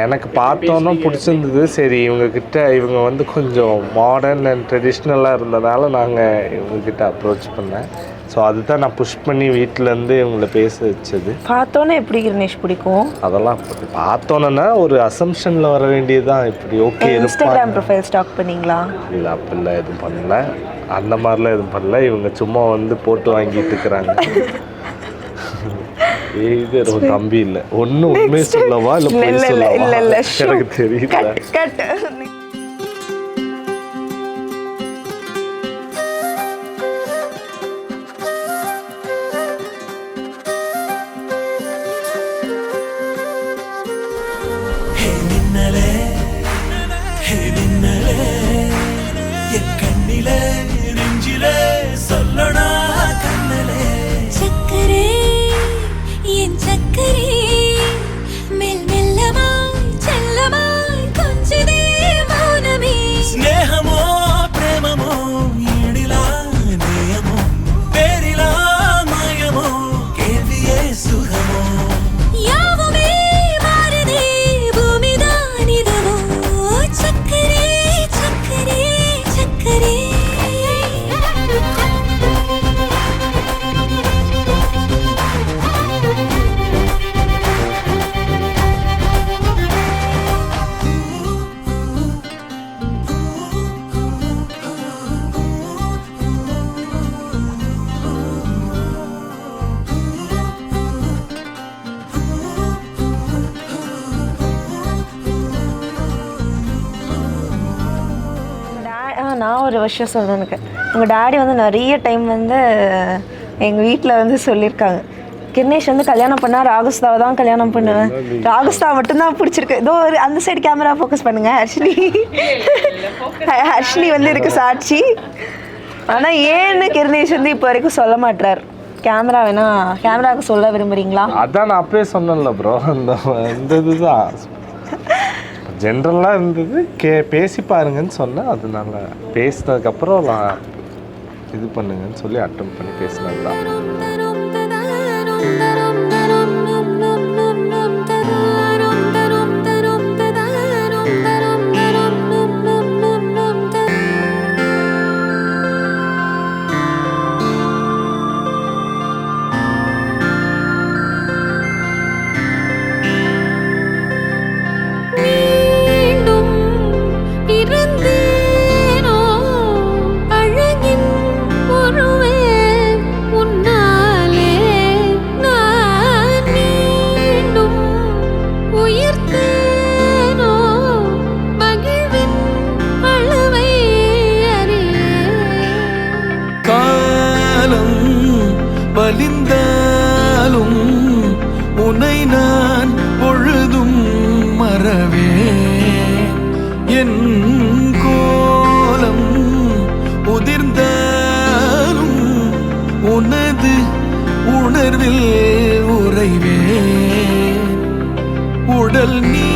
எனக்கு பார்த்தோன்னா பிடிச்சிருந்தது. சரி இவங்க வந்து கொஞ்சம் மாடர்ன் அண்ட் ட்ரெடிஷ்னலாக இருந்ததால் நாங்கள் இவங்கக்கிட்ட அப்ரோச் பண்ணேன். ஸோ அதுதான் நான் புஷ் பண்ணி வீட்டிலேருந்து இவங்களை பேச வச்சது. பார்த்தோன்னே எப்படி கிருணேஷ் பிடிக்கும்? அதெல்லாம் பார்த்தோன்னா ஒரு அசம்ஷனில் வர வேண்டியதுதான். இப்படி ஓகே இன்ஸ்டாகிராம் ப்ரொஃபைல் ஸ்டாக் பண்ணீங்களா? இல்லை அப்படிலாம் எதுவும் பண்ணல, அந்த மாதிரிலாம் எதுவும் பண்ணல. இவங்க சும்மா வந்து போட்டு வாங்கிட்டு இருக்கிறாங்க. இது ஒரு தம்பி இல்லை, ஒன்றும் உண்மை சொல்லவா இல்லை பொய் சொல்லவா எனக்கு தெரியல. நான் ஒரு விஷயம் சொல்கிறேன். எனக்கு உங்கள் டேடி வந்து நிறைய டைம் வந்து எங்கள் வீட்டில் வந்து சொல்லியிருக்காங்க, கிருணேஷ் வந்து கல்யாணம் பண்ணால் ராகுஸ்தாவை தான் கல்யாணம் பண்ணுவேன், ராகுஸ்தா மட்டும்தான் பிடிச்சிருக்கு. இதோ ஒரு அந்த சைடு கேமரா ஃபோக்கஸ் பண்ணுங்க. ஹர்ஷினி வந்து இருக்கு சாட்சி. ஆனால் ஏன்னு கிருணேஷ் வந்து இப்போ வரைக்கும் சொல்ல மாட்டார். கேமரா வேணா கேமராவுக்கு சொல்ல விரும்புகிறீங்களா? அதான் நான் அப்பயே சொன்னேன்ல ப்ரோ, இந்த இதுதான் ஜென்ரலாக இருந்தது. பேசி பாருங்கன்னு சொன்னேன். அதனால பேசினதுக்கப்புறம் நான் இது பண்ணுங்கன்னு சொல்லி அட்டன் பண்ணி பேசினது தான். வலிந்தாலும் உன்னை நான் பொழுதும் மறவே, என் கோலம் உதிர்ந்தாலும் உனது உணர்வில் உறைவே, உடல் நீ